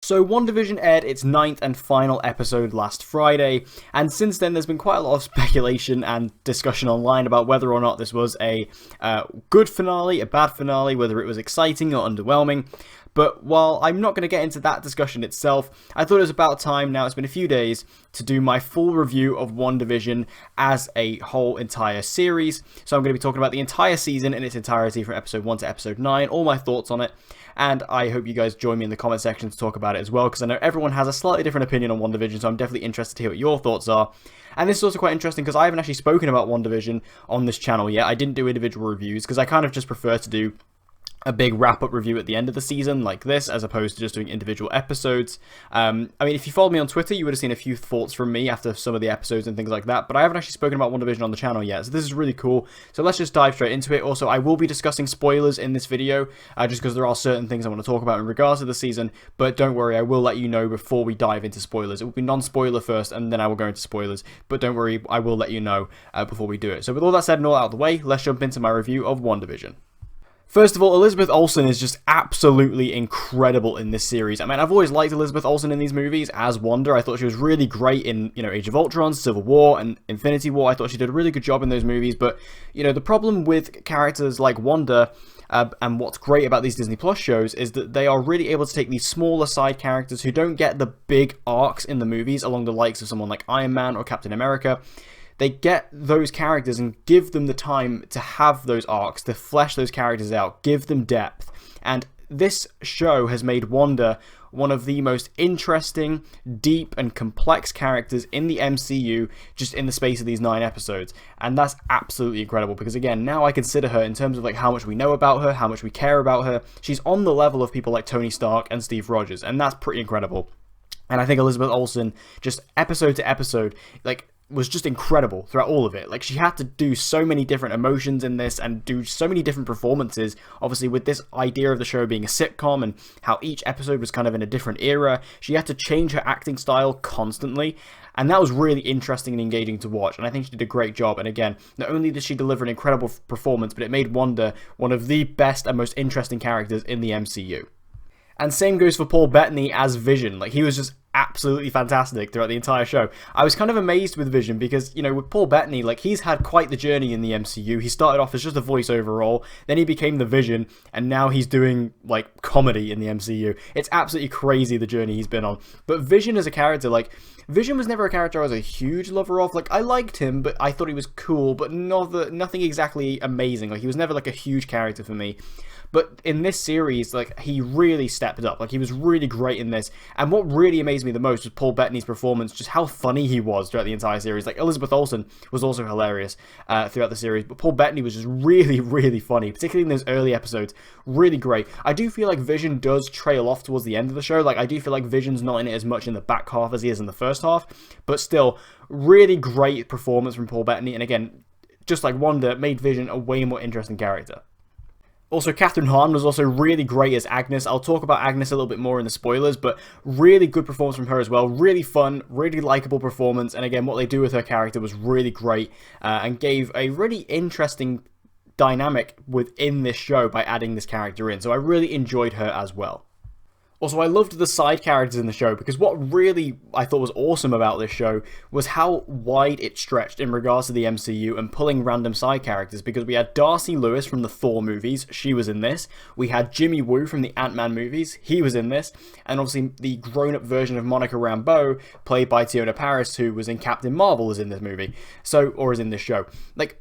So WandaVision aired its ninth and final episode last Friday, and since then there's been quite a lot of speculation and discussion online about whether or not this was a good finale, a bad finale, whether it was exciting or underwhelming. But while I'm not going to get into that discussion itself, I thought it was about time now, it's been a few days, to do my full review of WandaVision as a whole entire series. So I'm going to be talking about the entire season in its entirety from episode 1 to episode 9, all my thoughts on it. And I hope you guys join me in the comment section to talk about it as well, because I know everyone has a slightly different opinion on WandaVision, so I'm definitely interested to hear what your thoughts are. And this is also quite interesting because I haven't actually spoken about WandaVision on this channel yet. I didn't do individual reviews because I kind of just prefer to do a big wrap-up review at the end of the season like this, as opposed to just doing individual episodes. I mean, if you followed me on Twitter, you would have seen a few thoughts from me after some of the episodes and things like that, but I haven't actually spoken about WandaVision on the channel yet, so this is really cool. So let's just dive straight into it. Also, I will be discussing spoilers in this video, just because there are certain things I want to talk about in regards to the season, but don't worry, I will let you know before we dive into spoilers. It will be non-spoiler first, and then I will go into spoilers, but don't worry, I will let you know before we do it. So with all that said and all out of the way, let's jump into my review of WandaVision. First of all, Elizabeth Olsen is just absolutely incredible in this series. I mean, I've always liked Elizabeth Olsen in these movies as Wanda. I thought she was really great in, Age of Ultron, Civil War, and Infinity War. I thought she did a really good job in those movies, but, the problem with characters like Wanda, and what's great about these Disney Plus shows is that they are really able to take these smaller side characters who don't get the big arcs in the movies, along the likes of someone like Iron Man or Captain America. They get those characters and give them the time to have those arcs, to flesh those characters out, give them depth. And this show has made Wanda one of the most interesting, deep, and complex characters in the MCU just in the space of these 9 episodes. And that's absolutely incredible because, again, now I consider her in terms of like how much we know about her, how much we care about her. She's on the level of people like Tony Stark and Steve Rogers, and that's pretty incredible. And I think Elizabeth Olsen, just episode to episode, was just incredible throughout all of it. Like, she had to do so many different emotions in this and do so many different performances, obviously with this idea of the show being a sitcom and how each episode was kind of in a different era. She had to change her acting style constantly, and that was really interesting and engaging to watch, and I think she did a great job. And again, not only did she deliver an incredible performance, but it made Wanda one of the best and most interesting characters in the MCU. And same goes for Paul Bettany as Vision. Like, he was just absolutely fantastic throughout the entire show. I was kind of amazed with Vision because, with Paul Bettany, he's had quite the journey in the MCU. He started off as just a voiceover role, then he became the Vision, and now he's doing, comedy in the MCU. It's absolutely crazy the journey he's been on. But Vision as a character, Vision was never a character I was a huge lover of. I liked him, but I thought he was cool, but nothing exactly amazing. He was never, a huge character for me. But in this series, he really stepped up. He was really great in this. And what really amazed me the most was Paul Bettany's performance, just how funny he was throughout the entire series. Elizabeth Olsen was also hilarious throughout the series, but Paul Bettany was just really, really funny, particularly in those early episodes. Really great. I do feel like Vision does trail off towards the end of the show. I do feel like Vision's not in it as much in the back half as he is in the first half, but still, really great performance from Paul Bettany. And again, just like Wanda, made Vision a way more interesting character. Also, Katheryn Hahn was also really great as Agnes. I'll talk about Agnes a little bit more in the spoilers, but really good performance from her as well. Really fun, really likable performance, and again, what they do with her character was really great, and gave a really interesting dynamic within this show by adding this character in. So I really enjoyed her as well. Also, I loved the side characters in the show because what really I thought was awesome about this show was how wide it stretched in regards to the MCU and pulling random side characters, because we had Darcy Lewis from the Thor movies, she was in this. We had Jimmy Woo from the Ant-Man movies, he was in this. And obviously the grown-up version of Monica Rambeau, played by Tiona Paris, who was in Captain Marvel, is in this movie. Or is in this show.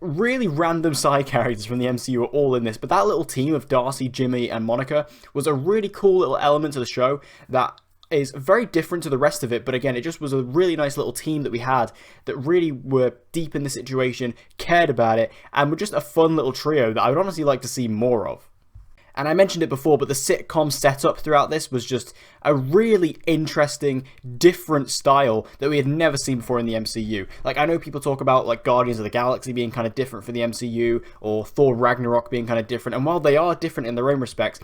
Really random side characters from the MCU are all in this, but that little team of Darcy, Jimmy, and Monica was a really cool little element to the show that is very different to the rest of it, but again, it just was a really nice little team that we had that really were deep in the situation, cared about it, and were just a fun little trio that I would honestly like to see more of. And I mentioned it before, but the sitcom setup throughout this was just a really interesting, different style that we had never seen before in the MCU. I know people talk about, Guardians of the Galaxy being kind of different for the MCU, or Thor Ragnarok being kind of different, and while they are different in their own respects,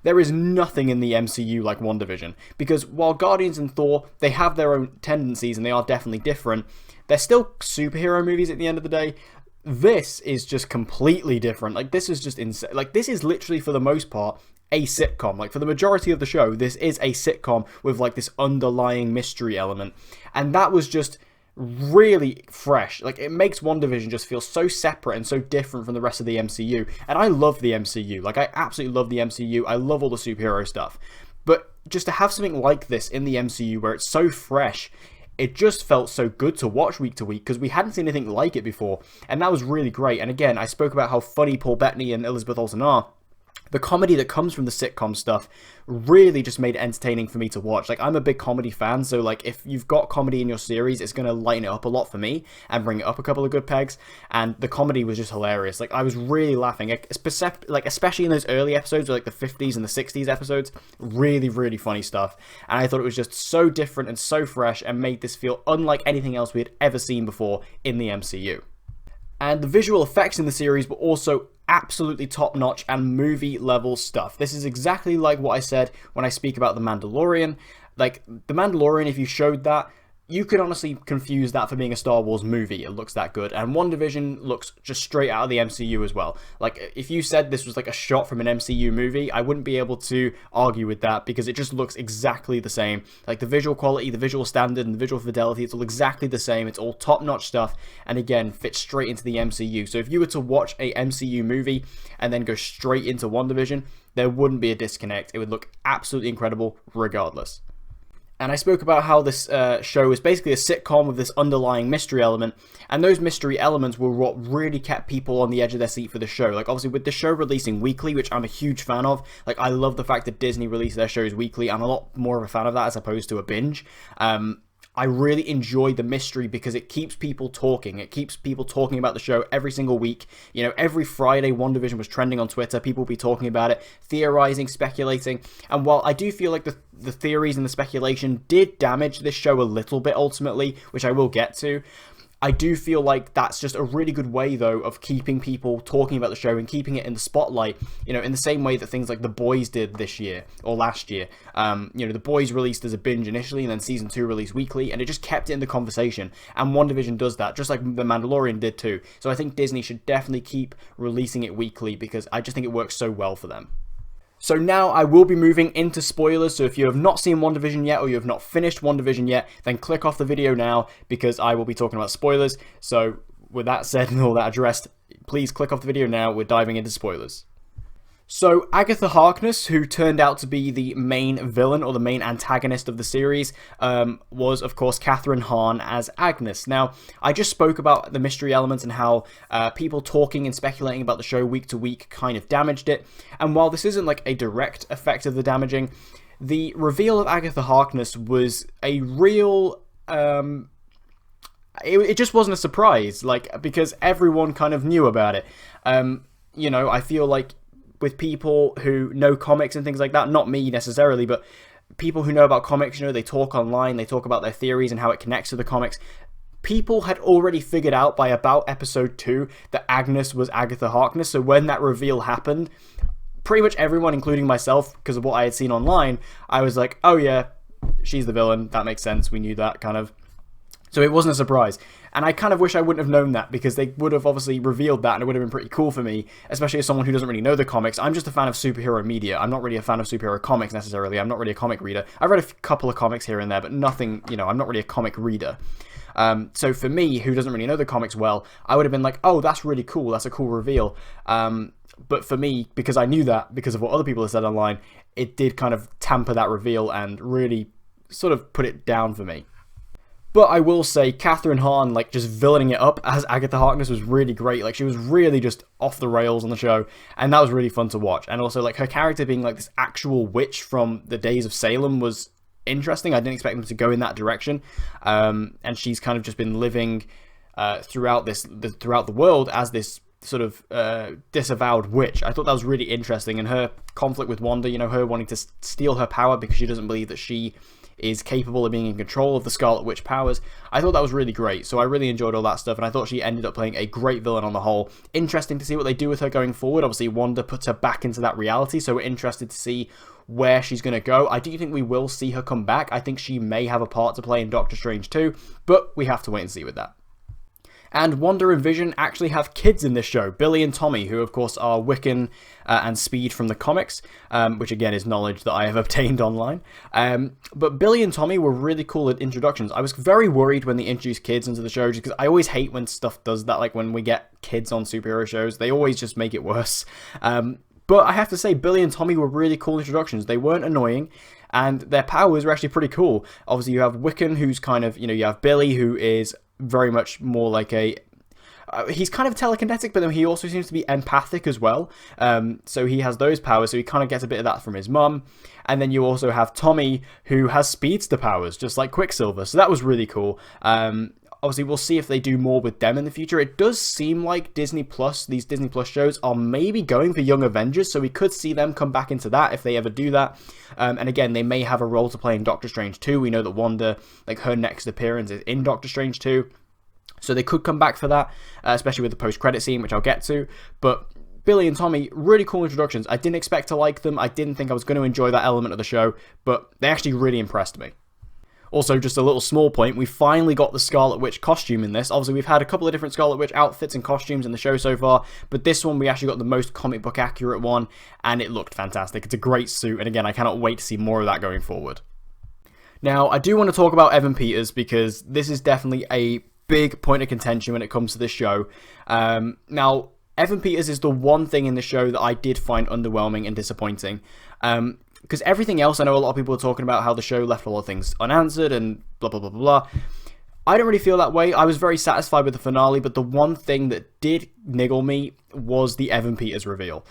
there is nothing in the MCU like WandaVision, because while Guardians and Thor, they have their own tendencies and they are definitely different, they're still superhero movies at the end of the day. This is just completely different. This is just insane. This is literally, for the most part, a sitcom. Like, for the majority of the show, this is a sitcom with like this underlying mystery element, and that was just really fresh. Like, it makes WandaVision just feel so separate and so different from the rest of the MCU, and I love the MCU. Like, I absolutely love the MCU. I love all the superhero stuff, but just to have something like this in the MCU where it's so fresh, it just felt so good to watch week to week, because we hadn't seen anything like it before, and that was really great. And again, I spoke about how funny Paul Bettany and Elizabeth Olsen are. The comedy that comes from the sitcom stuff really just made it entertaining for me to watch. Like, I'm a big comedy fan, so like, if you've got comedy in your series, it's going to lighten it up a lot for me and bring it up a couple of good pegs, and the comedy was just hilarious. Like, I was really laughing, like, especially in those early episodes, like the 50s and the 60s episodes. Really, really funny stuff, and I thought it was just so different and so fresh, and made this feel unlike anything else we had ever seen before in the MCU. And the visual effects in the series were also absolutely top-notch and movie-level stuff. This is exactly like what I said when I speak about The Mandalorian. Like, The Mandalorian, if you showed that, you could honestly confuse that for being a Star Wars movie. It looks that good. And WandaVision looks just straight out of the MCU as well. Like, if you said this was like a shot from an MCU movie, I wouldn't be able to argue with that, because it just looks exactly the same. Like, the visual quality, the visual standard, and the visual fidelity, it's all exactly the same. It's all top-notch stuff, and again, fits straight into the MCU. So if you were to watch a MCU movie and then go straight into WandaVision, there wouldn't be a disconnect. It would look absolutely incredible regardless. And I spoke about how this show is basically a sitcom with this underlying mystery element, and those mystery elements were what really kept people on the edge of their seat for the show. Like, obviously, with the show releasing weekly, which I'm a huge fan of, like, I love the fact that Disney release their shows weekly. I'm a lot more of a fan of that as opposed to a binge. I really enjoy the mystery because it keeps people talking. It keeps people talking about the show every single week. You know, every Friday, WandaVision was trending on Twitter. People will be talking about it, theorizing, speculating. And while I do feel like the theories and the speculation did damage this show a little bit ultimately, which I will get to, I do feel like that's just a really good way, though, of keeping people talking about the show and keeping it in the spotlight, you know, in the same way that things like The Boys did this year, or last year. You know, The Boys released as a binge initially, and then Season 2 released weekly, and it just kept it in the conversation, and WandaVision does that, just like The Mandalorian did too. So I think Disney should definitely keep releasing it weekly, because I just think it works so well for them. So now I will be moving into spoilers, so if you have not seen WandaVision yet, or you have not finished WandaVision yet, then click off the video now, because I will be talking about spoilers. So with that said and all that addressed, please click off the video now. We're diving into spoilers. So, Agatha Harkness, who turned out to be the main villain, or the main antagonist of the series, was, of course, Katheryn Hahn as Agnes. Now, I just spoke about the mystery elements and how people talking and speculating about the show week to week kind of damaged it. And while this isn't like a direct effect of the damaging, the reveal of Agatha Harkness was a real... It just wasn't a surprise, like, because everyone kind of knew about it. You know, I feel like with people who know comics and things like that, not me necessarily, but people who know about comics, you know, they talk online, they talk about their theories and how it connects to the comics. People had already figured out by about episode 2 that Agnes was Agatha Harkness, so when that reveal happened, pretty much everyone, including myself, because of what I had seen online, I was like, oh yeah, she's the villain, that makes sense, we knew that, kind of. So it wasn't a surprise. And I kind of wish I wouldn't have known that, because they would have obviously revealed that, and it would have been pretty cool for me, especially as someone who doesn't really know the comics. I'm just a fan of superhero media. I'm not really a fan of superhero comics necessarily. I'm not really a comic reader. I've read a couple of comics here and there, but nothing, you know, I'm not really a comic reader. So for me, who doesn't really know the comics well, I would have been like, oh, that's really cool. That's a cool reveal. But for me, because I knew that, because of what other people have said online, it did kind of tamper that reveal and really sort of put it down for me. But I will say, Katheryn Hahn, like, just villaining it up as Agatha Harkness was really great. Like, she was really just off the rails on the show, and that was really fun to watch. And also, like, her character being, like, this actual witch from the days of Salem was interesting. I didn't expect them to go in that direction. And she's kind of just been living throughout the world as this sort of disavowed witch. I thought that was really interesting, and her conflict with Wanda, you know, her wanting to steal her power because she doesn't believe that she is capable of being in control of the Scarlet Witch powers. I thought that was really great, so I really enjoyed all that stuff, and I thought she ended up playing a great villain on the whole. Interesting to see what they do with her going forward. Obviously, Wanda puts her back into that reality, so we're interested to see where she's going to go. I do think we will see her come back. I think she may have a part to play in Doctor Strange 2, but we have to wait and see with that. And Wanda and Vision actually have kids in this show, Billy and Tommy, who of course are Wiccan and Speed from the comics, which again is knowledge that I have obtained online. But Billy and Tommy were really cool at introductions. I was very worried when they introduced kids into the show, just because I always hate when stuff does that, like when we get kids on superhero shows, they always just make it worse. But I have to say, Billy and Tommy were really cool introductions. They weren't annoying, and their powers were actually pretty cool. Obviously, you have Wiccan, who's kind of, you have Billy, who is very much more like a... he's kind of telekinetic, but then he also seems to be empathic as well. So he has those powers, so he kind of gets a bit of that from his mum. And then you also have Tommy, who has speedster powers, just like Quicksilver. So that was really cool. Obviously, we'll see if they do more with them in the future. It does seem like Disney Plus, these Disney Plus shows, are maybe going for Young Avengers, so we could see them come back into that if they ever do that. And again, they may have a role to play in Doctor Strange 2. We know that Wanda, like her next appearance is in Doctor Strange 2. So they could come back for that, especially with the post-credit scene, which I'll get to. But Billy and Tommy, really cool introductions. I didn't expect to like them. I didn't think I was going to enjoy that element of the show, but they actually really impressed me. Also, just a little small point, we finally got the Scarlet Witch costume in this. Obviously, we've had a couple of different Scarlet Witch outfits and costumes in the show so far, but this one we actually got the most comic book accurate one, and it looked fantastic. It's a great suit, and again, I cannot wait to see more of that going forward. Now, I do want to talk about Evan Peters, because this is definitely a big point of contention when it comes to this show. Now, Evan Peters is the one thing in the show that I did find underwhelming and disappointing. Because everything else, I know a lot of people are talking about how the show left a lot of things unanswered and blah, blah, blah, blah, blah. I don't really feel that way. I was very satisfied with the finale, but the one thing that did niggle me was the Evan Peters reveal.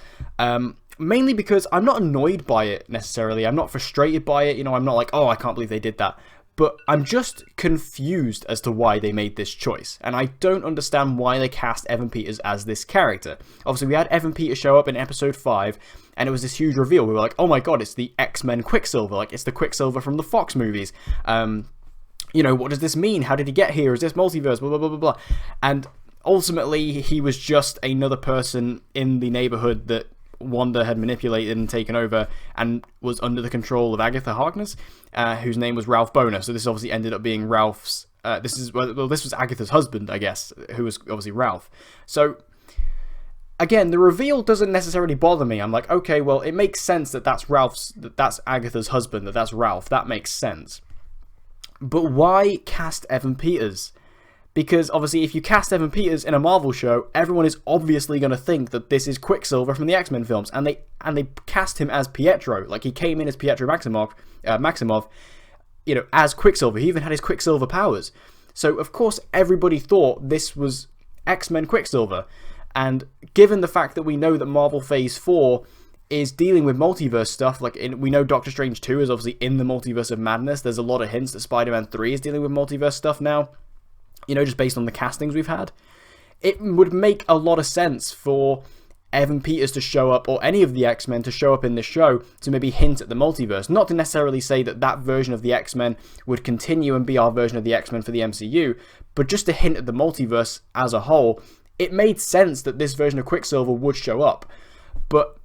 Mainly because I'm not annoyed by it, necessarily. I'm not frustrated by it. I'm not like, oh, I can't believe they did that. But I'm just confused as to why they made this choice. And I don't understand why they cast Evan Peters as this character. Obviously, we had Evan Peters show up in episode 5, and it was this huge reveal. We were like, oh my god, it's the X-Men Quicksilver. Like, it's the Quicksilver from the Fox movies. What does this mean? How did he get here? Is this multiverse? Blah, blah, blah, blah, blah. And ultimately, he was just another person in the neighborhood that Wanda had manipulated and taken over and was under the control of Agatha Harkness, whose name was Ralph Boner. So this obviously ended up being Ralph's... this was Agatha's husband, I guess, who was obviously Ralph. So, again, the reveal doesn't necessarily bother me. I'm like, okay, well, it makes sense that that's Agatha's husband, that's Ralph. That makes sense. But why cast Evan Peters? Because, obviously, if you cast Evan Peters in a Marvel show, everyone is obviously going to think that this is Quicksilver from the X-Men films. And they cast him as Pietro. Like, he came in as Pietro Maximoff, as Quicksilver. He even had his Quicksilver powers. So, of course, everybody thought this was X-Men Quicksilver. And given the fact that we know that Marvel Phase 4 is dealing with multiverse stuff, we know Doctor Strange 2 is obviously in the Multiverse of Madness. There's a lot of hints that Spider-Man 3 is dealing with multiverse stuff now. Just based on the castings we've had. It would make a lot of sense for Evan Peters to show up, or any of the X-Men to show up in this show, to maybe hint at the multiverse. Not to necessarily say that version of the X-Men would continue and be our version of the X-Men for the MCU, but just to hint at the multiverse as a whole. It made sense that this version of Quicksilver would show up. But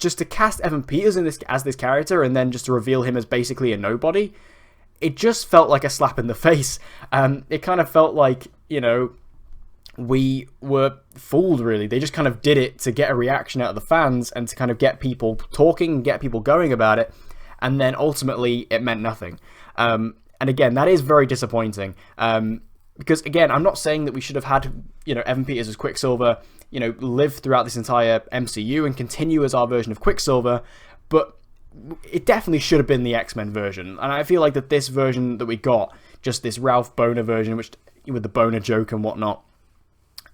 just to cast Evan Peters as this character, and then just to reveal him as basically a nobody... It just felt like a slap in the face. It kind of felt like, we were fooled, really. They just kind of did it to get a reaction out of the fans and to kind of get people talking, get people going about it. And then ultimately, it meant nothing. And again, that is very disappointing. Because, again, I'm not saying that we should have had, Evan Peters as Quicksilver, live throughout this entire MCU and continue as our version of Quicksilver. But... it definitely should have been the X-Men version, and I feel like that this version that we got, just this Ralph Boner version, which with the Boner joke and whatnot,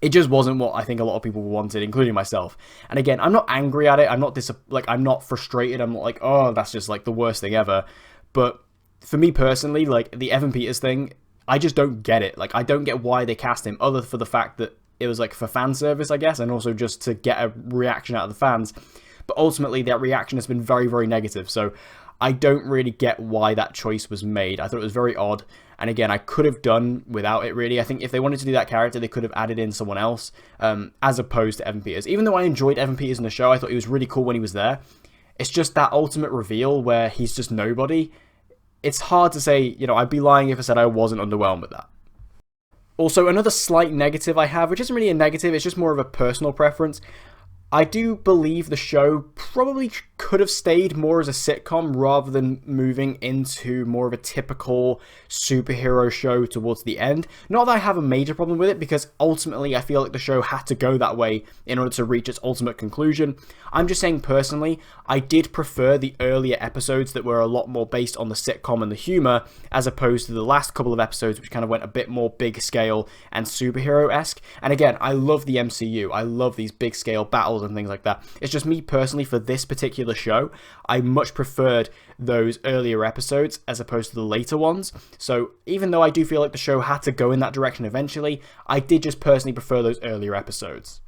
it just wasn't what I think a lot of people wanted, including myself. And again, I'm not angry at it. I'm not frustrated. I'm not like, oh, that's just like the worst thing ever. But for me personally, like the Evan Peters thing, I just don't get it. Like, I don't get why they cast him, other for the fact that it was like for fan service, I guess, and also just to get a reaction out of the fans. But ultimately, that reaction has been very, very negative. So I don't really get why that choice was made. I thought it was very odd. And again, I could have done without it, really. I think if they wanted to do that character, they could have added in someone else, as opposed to Evan Peters. Even though I enjoyed Evan Peters in the show, I thought he was really cool when he was there. It's just that ultimate reveal where he's just nobody. It's hard to say, I'd be lying if I said I wasn't underwhelmed with that. Also, another slight negative I have, which isn't really a negative, it's just more of a personal preference. I do believe the show probably could have stayed more as a sitcom rather than moving into more of a typical superhero show towards the end. Not that I have a major problem with it, because ultimately I feel like the show had to go that way in order to reach its ultimate conclusion. I'm just saying personally, I did prefer the earlier episodes that were a lot more based on the sitcom and the humor, as opposed to the last couple of episodes which kind of went a bit more big scale and superhero-esque. And again, I love the MCU. I love these big scale battles and things like that. It's just me personally, for this particular show, I much preferred those earlier episodes as opposed to the later ones. So even though I do feel like the show had to go in that direction eventually, I did just personally prefer those earlier episodes.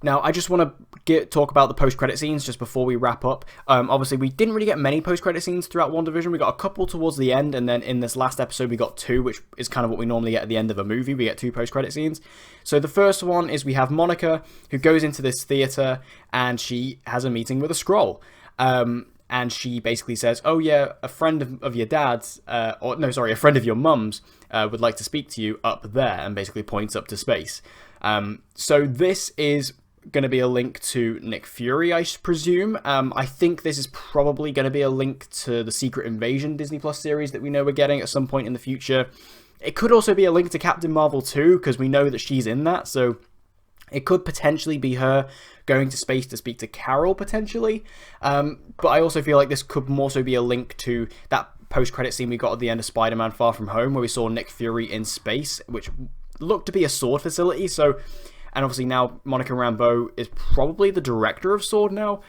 Now, I just want to talk about the post-credit scenes just before we wrap up. Obviously, we didn't really get many post-credit scenes throughout WandaVision. We got a couple towards the end, and then in this last episode, we got 2, which is kind of what we normally get at the end of a movie. We get 2 post-credit scenes. So the first one is we have Monica, who goes into this theater, and she has a meeting with a Skrull. And she basically says, oh yeah, a friend of your dad's, a friend of your mum's would like to speak to you up there, and basically points up to space. So this is going to be a link to Nick Fury, I presume. I think this is probably going to be a link to the Secret Invasion Disney Plus series that we know we're getting at some point in the future. It could also be a link to Captain Marvel 2, because we know that she's in that, so it could potentially be her going to space to speak to Carol, potentially. But I also feel like this could also be a link to that post-credit scene we got at the end of Spider-Man Far From Home, where we saw Nick Fury in space, which looked to be a sword facility, so... And obviously now Monica Rambeau is probably the director of S.W.O.R.D. now.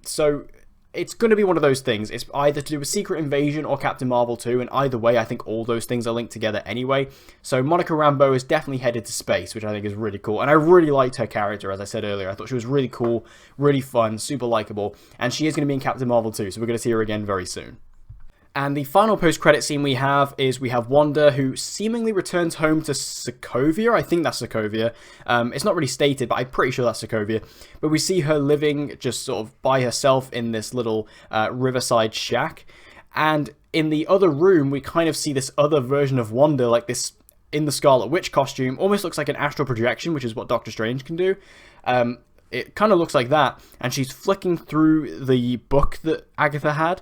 So it's going to be one of those things. It's either to do with Secret Invasion or Captain Marvel 2, and either way, I think all those things are linked together anyway. So Monica Rambeau is definitely headed to space, which I think is really cool. And I really liked her character, as I said earlier. I thought she was really cool, really fun, super likable. And she is going to be in Captain Marvel 2, so we're going to see her again very soon. And the final post-credit scene we have Wanda, who seemingly returns home to Sokovia. I think that's Sokovia. It's not really stated, but I'm pretty sure that's Sokovia. But we see her living just sort of by herself in this little riverside shack. And in the other room, we kind of see this other version of Wanda, like this in the Scarlet Witch costume. Almost looks like an astral projection, which is what Doctor Strange can do. It kind of looks like that. And she's flicking through the book that Agatha had.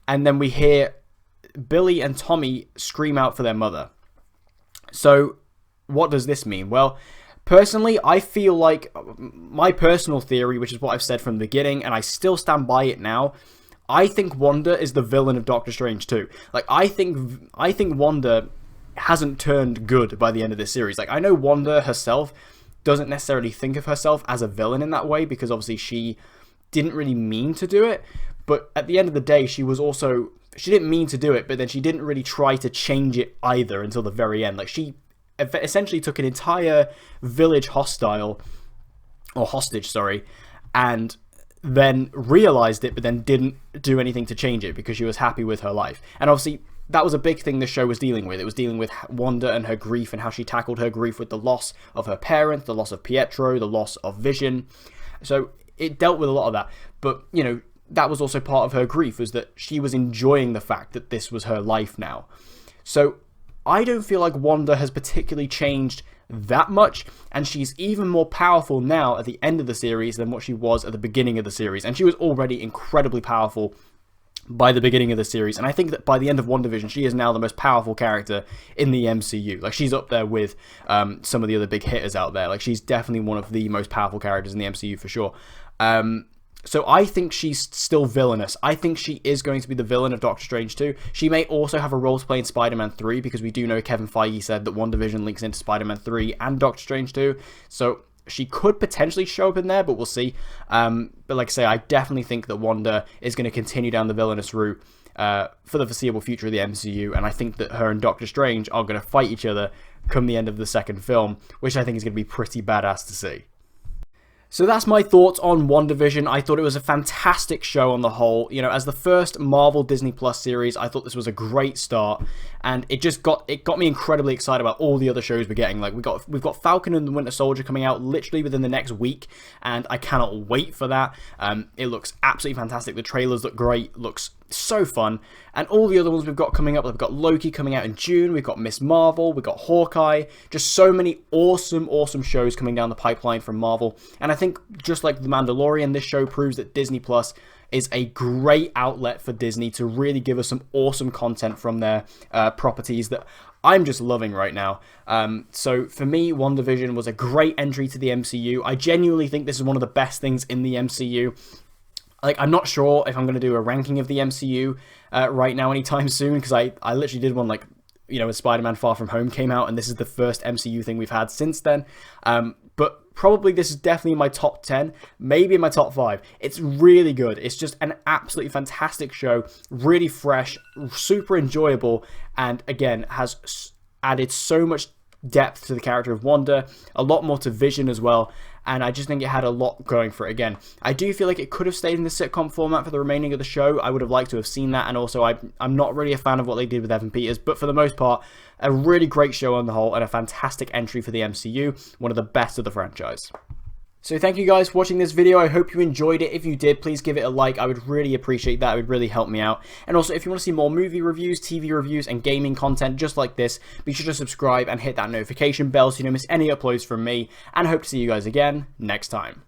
And then we hear Billy and Tommy scream out for their mother. So, what does this mean? Well, personally, I feel like my personal theory, which is what I've said from the beginning, and I still stand by it now, I think Wanda is the villain of Doctor Strange 2. Like, I think Wanda hasn't turned good by the end of this series. Like, I know Wanda herself doesn't necessarily think of herself as a villain in that way, because obviously she didn't really mean to do it. But at the end of the day, she didn't mean to do it, but then she didn't really try to change it either until the very end. Like, she essentially took an entire village hostage, and then realized it, but then didn't do anything to change it because she was happy with her life. And obviously, that was a big thing the show was dealing with. It was dealing with Wanda and her grief, and how she tackled her grief with the loss of her parents, the loss of Pietro, the loss of Vision. So it dealt with a lot of that. But, you know, that was also part of her grief, was that she was enjoying the fact that this was her life now. So I don't feel like Wanda has particularly changed that much, and she's even more powerful now at the end of the series than what she was at the beginning of the series. And she was already incredibly powerful by the beginning of the series, and I think that by the end of WandaVision, she is now the most powerful character in the MCU. Like, she's up there with some of the other big hitters out there. Like, she's definitely one of the most powerful characters in the MCU for sure. So I think she's still villainous. I think she is going to be the villain of Doctor Strange 2. She may also have a role to play in Spider-Man 3, because we do know Kevin Feige said that WandaVision links into Spider-Man 3 and Doctor Strange 2. So she could potentially show up in there, but we'll see. But like I say, I definitely think that Wanda is going to continue down the villainous route for the foreseeable future of the MCU. And I think that her and Doctor Strange are going to fight each other come the end of the second film, which I think is going to be pretty badass to see. So that's my thoughts on WandaVision. I thought it was a fantastic show on the whole. You know, as the first Marvel Disney Plus series, I thought this was a great start, and it got me incredibly excited about all the other shows we're getting. Like, we've got Falcon and the Winter Soldier coming out literally within the next week, and I cannot wait for that. It looks absolutely fantastic. The trailers look great. Looks so fun. And all the other ones we've got coming up, we've got Loki coming out in June, we've got Miss Marvel, we've got Hawkeye, just so many awesome shows coming down the pipeline from Marvel. And I think just like The Mandalorian, this show proves that Disney Plus is a great outlet for Disney to really give us some awesome content from their properties that I'm just loving right now. So for me, WandaVision was a great entry to the MCU. I genuinely think this is one of the best things in the MCU. Like, I'm not sure if I'm going to do a ranking of the MCU right now anytime soon, because I literally did one, like, you know, when Spider-Man Far From Home came out, and this is the first MCU thing we've had since then. But probably this is definitely in my top 10, maybe in my top 5. It's really good. It's just an absolutely fantastic show, really fresh, super enjoyable, and again, has added so much depth to the character of Wanda, a lot more to Vision as well, and I just think it had a lot going for it. Again, I do feel like it could have stayed in the sitcom format for the remaining of the show. I would have liked to have seen that, and also I'm not really a fan of what they did with Evan Peters, but for the most part, a really great show on the whole, and a fantastic entry for the MCU, one of the best of the franchise. So thank you guys for watching this video. I hope you enjoyed it. If you did, please give it a like. I would really appreciate that. It would really help me out. And also, if you want to see more movie reviews, TV reviews, and gaming content just like this, be sure to subscribe and hit that notification bell so you don't miss any uploads from me. And I hope to see you guys again next time.